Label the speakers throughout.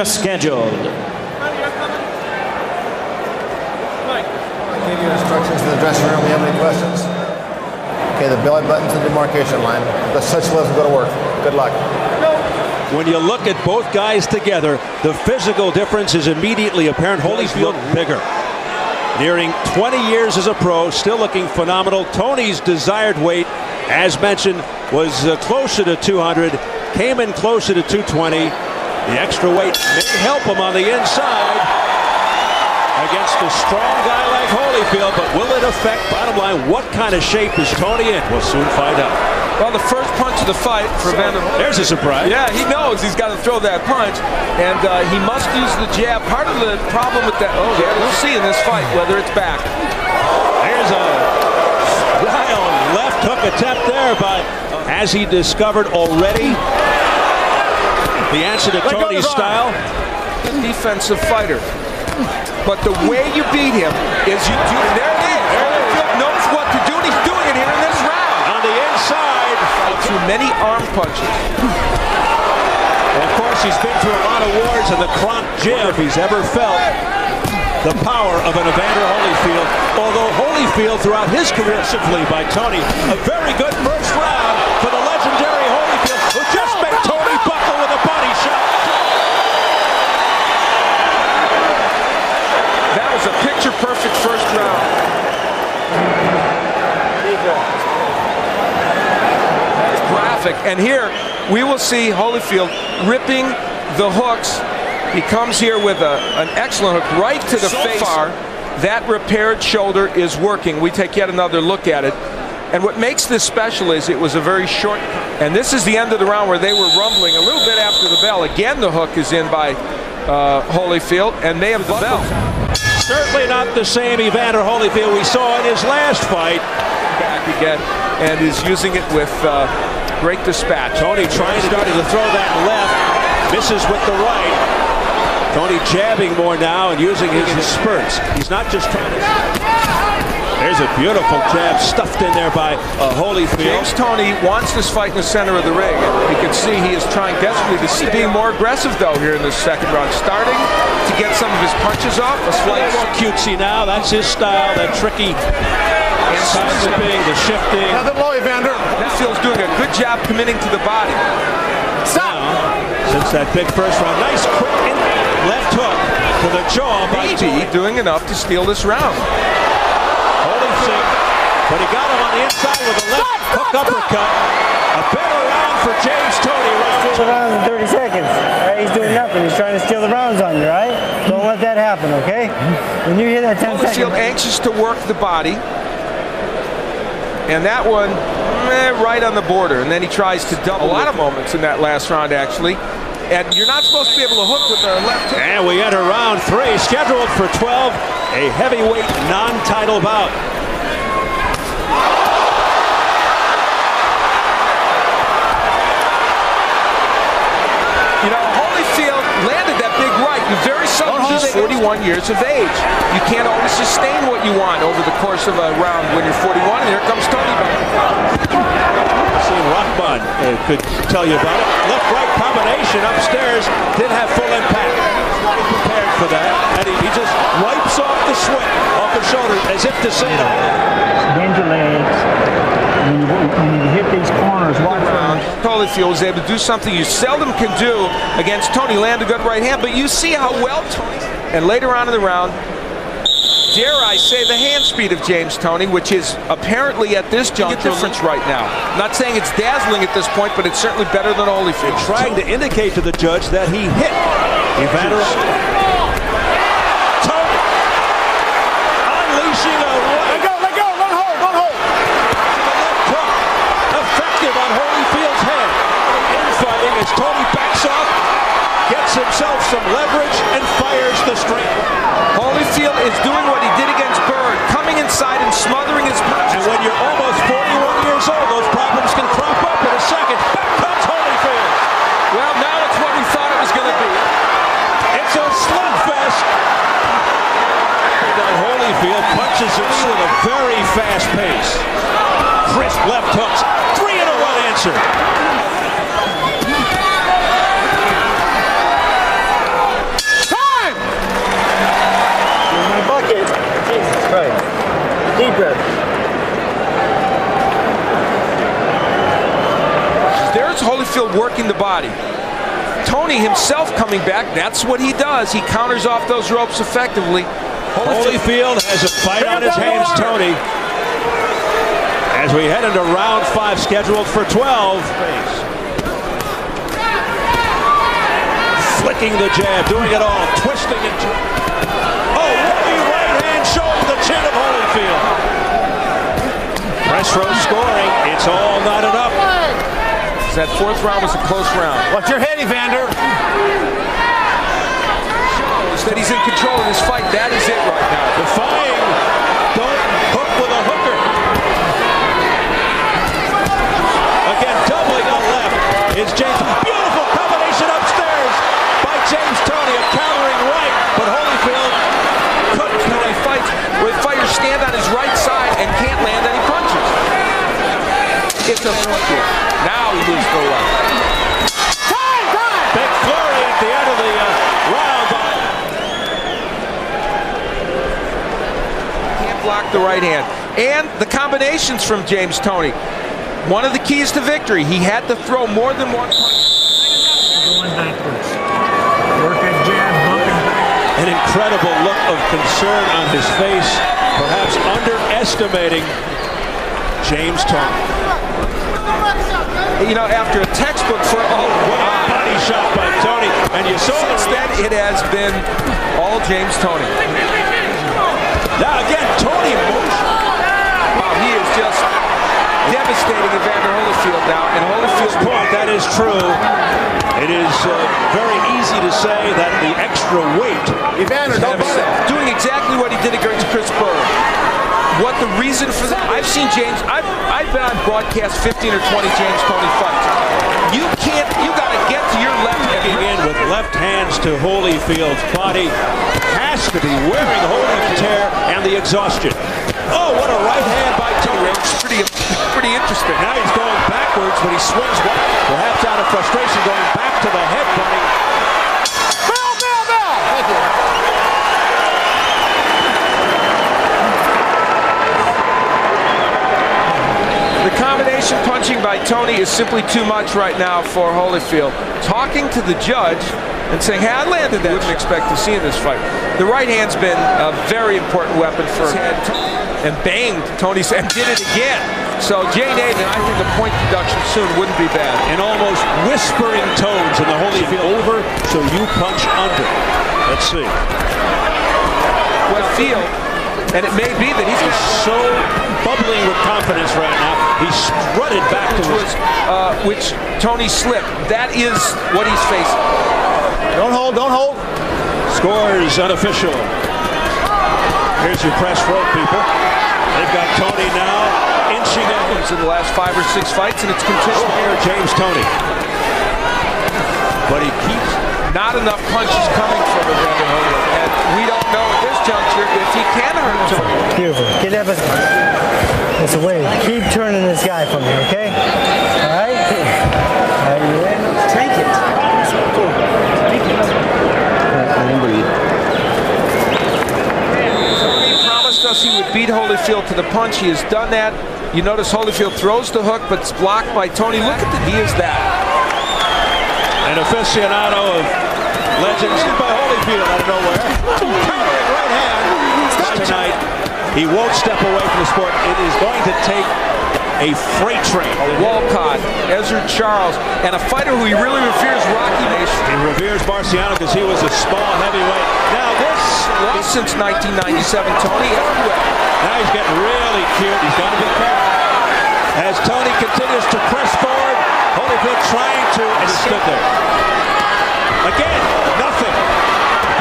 Speaker 1: scheduled.
Speaker 2: I gave you instructions in the dressing room. Do you have any questions? Okay, the belly button's the demarcation line. The such doesn't go to work. Good luck.
Speaker 3: When you look at both guys together, the physical difference is immediately apparent. Holyfield bigger. Nearing 20 years as a pro, still looking phenomenal. Toney's desired weight, as mentioned, was closer to 200, came in closer to 220. The extra weight may help him on the inside against a strong guy like Holyfield, but will it affect, bottom line, what kind of shape is Toney in? We'll soon find out.
Speaker 4: Well, the first punch of the fight for Evander Holyfield.
Speaker 3: There's a surprise.
Speaker 4: Yeah, he knows he's got to throw that punch, and he must use the jab. Part of the problem with that, we'll see in this fight whether it's back.
Speaker 3: There's a wild left hook attempt there, but has he discovered already the answer to Toney's style?
Speaker 4: Defensive fighter. But the way you beat him is you do, there it is. Holyfield knows what to do, and he's doing it here in this round.
Speaker 3: On the inside.
Speaker 4: Through many arm punches.
Speaker 3: Well, of course, he's been through a lot of wars in the Kronk gym. If he's ever felt the power of an Evander Holyfield, although Holyfield throughout his career simply by Toney, a very good first round for the legendary Holyfield, who just made Toney buckle with a body shot.
Speaker 4: That was a picture-perfect first round. Graphic, and here we will see Holyfield ripping the hooks. He comes here with an excellent hook right to the face. So far, that repaired shoulder is working. We take yet another look at it. And what makes this special is it was a very short, and this is the end of the round where they were rumbling a little bit after the bell. Again, the hook is in by Holyfield, and they have the bell.
Speaker 3: Certainly not the same Evander Holyfield we saw in his last fight.
Speaker 4: Back again, and is using it with great dispatch.
Speaker 3: Toney trying to throw that left, misses with the right. Toney jabbing more now and using his spurts. He's not just trying to... There's a beautiful jab stuffed in there by Holyfield.
Speaker 4: James Toney wants this fight in the center of the ring. You can see he is trying desperately to stay. Being more aggressive, though, here in this second round. Starting to get some of his punches off. A slight
Speaker 3: cutesy now. That's his style, that tricky side slipping, the shifting.
Speaker 2: Nothing low, Evander.
Speaker 4: Holyfield's doing a good job committing to the body.
Speaker 3: Stop! Since that big first round. Nice quick left hook to the jaw by Toney.
Speaker 4: Doing enough to steal this round.
Speaker 3: But he got him on the inside with a left hook uppercut. A better round for James Toney.
Speaker 5: Round in 30 seconds. Right? He's doing nothing. He's trying to steal the rounds on you, right? Don't let that happen, okay? When you hear that 10 seconds.
Speaker 4: Holyfield anxious to work the body. And that one, right on the border. And then he tries to double. A lot of moments in that last round, actually. And you're not supposed to be able to hook with the left hook.
Speaker 3: And we enter round 3, scheduled for 12, a heavyweight non-title bout.
Speaker 4: You know, Holyfield landed that big right. You very seldom. He's 41 years of age. You can't always sustain what you want over the course of a round when you're 41. And here comes Toney back.
Speaker 3: Seeing Rahman could tell you about it. Left-right combination upstairs did have full impact. He's prepared for that, and he just wipes off the sweat off his shoulder as if to say to him.
Speaker 5: Bend your legs. When you hit these corners, watch around.
Speaker 4: Holyfield was able to do something you seldom can do against Toney. Land a good right hand, but you see how well Toney. And later on in the round, dare I say, the hand speed of James Toney, which is apparently at this juncture a difference right now. Not saying it's dazzling at this point, but it's certainly better than Holyfield.
Speaker 3: Trying to indicate to the judge that he hit Evander. Toney unleashing a right.
Speaker 2: Let go, don't hold.
Speaker 3: Left hook, effective on Holyfield's head. Infighting as Toney backs off, gets himself some leverage, and fires the straight.
Speaker 4: Holyfield is doing what he did against Bird, coming inside and smothering his punches.
Speaker 3: And when you're almost 41 years old, those problems can crop up in a second. Back comes Holyfield.
Speaker 4: Well, now it's what we thought it was going to be.
Speaker 3: It's a slugfest. Holyfield punches it with a very fast pace. Crisp left hooks. 3-in-1 answer.
Speaker 4: Holyfield working the body. Toney himself coming back, that's what he does. He counters off those ropes effectively.
Speaker 3: Holyfield has a fight on his hands, Toney. As we head into round 5, scheduled for 12. Flicking the jab, doing it all, twisting it. Oh, heavy right hand showing the chin of Holyfield. Press row scoring, it's all not enough.
Speaker 4: That 4th round was a close round.
Speaker 2: Watch your head, Evander.
Speaker 4: That he's in control of this fight, that is it right now.
Speaker 3: Defying, don't hook with a hooker. Again, doubling up left is James. Beautiful combination upstairs by James Toney, a countering right, but Holyfield couldn't.
Speaker 4: In a fight where fighters stand on his right side and can't land any punches. It's a now he moves to the left.
Speaker 3: Big flurry at the end of the round.
Speaker 4: Can't block the right hand. And the combinations from James Toney. One of the keys to victory. He had to throw more than one punch.
Speaker 1: Going backwards. Work that jab, bumping back.
Speaker 3: An incredible look of concern on his face, perhaps underestimating James Toney.
Speaker 4: You know, after a textbook for
Speaker 3: body shot by Toney, and you saw
Speaker 4: since then it has been all James Toney.
Speaker 3: Now again, Toney.
Speaker 4: Wow, he is just devastating Evander Holyfield now, and Holyfield's
Speaker 3: point, that is true. It is very easy to say that the extra weight,
Speaker 2: Evander, don't butt it.
Speaker 4: doing exactly what he did against Chris Berger. What the reason for that? I've seen James. I've been on broadcast 15 or 20 James Toney fights. You can't. You got to get to your left.
Speaker 3: In with left hands to Holyfield's body, has to be wearing the Holyfield tear and the exhaustion. Oh, what a right hand by Toney!
Speaker 4: It's pretty interesting.
Speaker 3: Now he's going backwards, but he swings one, perhaps out of frustration, going back to the headbutting.
Speaker 2: Bell! Thank you.
Speaker 4: The combination punching by Toney is simply too much right now for Holyfield. Talking to the judge and saying, hey, I landed that. Wouldn't expect to see in this fight. The right hand's been a very important weapon for him. And banged Toney and did it again. So Jay Nathan, I think the point deduction soon wouldn't be bad.
Speaker 3: And almost whispering tones in the Holyfield over, so you punch under. Let's see.
Speaker 4: What feel, and it may be that he's
Speaker 3: so bubbling with confidence right now. He strutted back to
Speaker 4: which Toney slipped. That is what he's facing.
Speaker 2: Don't hold, don't hold.
Speaker 3: Scores unofficial. Here's your press row, people. They've got Toney now inching out
Speaker 4: in the last 5 or 6 fights, and it's continuing.
Speaker 3: Here, James Toney. But he keeps
Speaker 4: not enough punches coming from Evander Holyfield, and we don't know at this juncture if he can hurt Toney.
Speaker 5: Beautiful. Get that. That's the way. Keep turning this guy from me, okay? All right? Are you in? Take it. Take it.
Speaker 4: He promised us he would beat Holyfield to the punch. He has done that. You notice Holyfield throws the hook, but it's blocked by Toney. Look at he is that.
Speaker 3: An aficionado of legends by Holyfield out of nowhere. Countering right hand. Tonight, he won't step away from the sport. It is going to take a freight train.
Speaker 4: Walcott, Ezra Charles, and a fighter who he really reveres, Rocky Nation.
Speaker 3: He reveres Marciano because he was a small heavyweight. Now this
Speaker 4: lost since 1997, Toney.
Speaker 3: Now he's getting really cute. He's got to be careful. As Toney continues to press forward, Holyfield trying to, and he stood there. Again, nothing.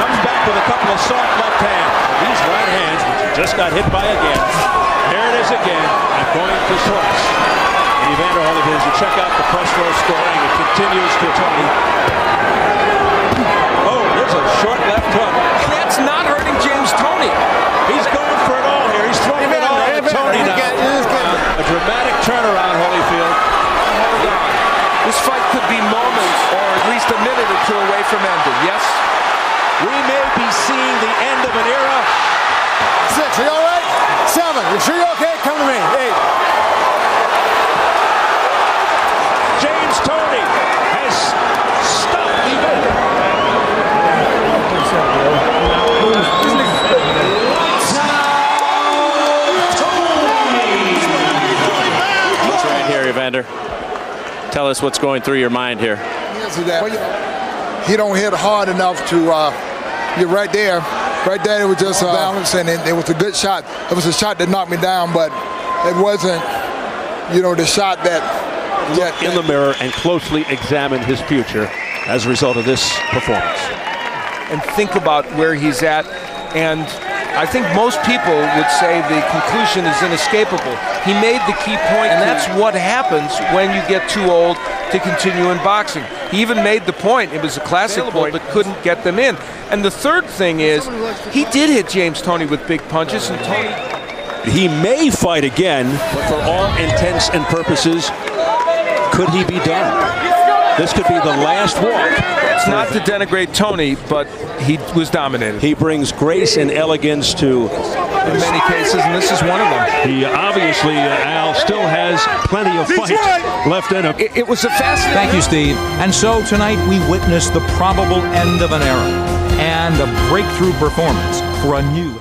Speaker 3: Comes back with a couple of soft left hands. These right hands, just got hit by again. There it is again. I'm going to twice. And Evander Holyfield, as you check out the press row scoring, it continues to Toney. Oh, there's a short left hook.
Speaker 4: And that's not hurting James Toney.
Speaker 3: He's going for it all here. He's throwing it all at Toney now. A dramatic turnaround, Holyfield.
Speaker 4: Hold on. This fight could be moments or at least a minute or two away from ending. Yes?
Speaker 3: We may be seeing the end of an era.
Speaker 2: 6, are you all right? 7, you sure you're okay? Come to me. 8.
Speaker 3: James James Toney has stopped Evander.
Speaker 6: What's right here, Evander? Tell us what's going through your mind here.
Speaker 7: He don't hit hard enough to get right there. Right there, it was just balance, and it was a good shot. It was a shot that knocked me down, but it wasn't, the shot that.
Speaker 3: Look in the mirror and closely examine his future as a result of this performance.
Speaker 4: And think about where he's at. And I think most people would say the conclusion is inescapable. He made the key point, and that's what happens when you get too old to continue in boxing. He even made the point, it was a classic point, but couldn't get them in. And the third thing is, he did hit James Toney with big punches, and Toney...
Speaker 3: He may fight again, but for all intents and purposes, could he be done? This could be the last walk.
Speaker 4: It's not to denigrate Toney, but he was dominated.
Speaker 3: He brings grace and elegance to
Speaker 4: in many cases, and this is one of them.
Speaker 3: He obviously, Al, still has plenty of fight left in him.
Speaker 4: It was a fascinating...
Speaker 8: Thank you, Steve. And so tonight we witnessed the probable end of an era and a breakthrough performance for a new...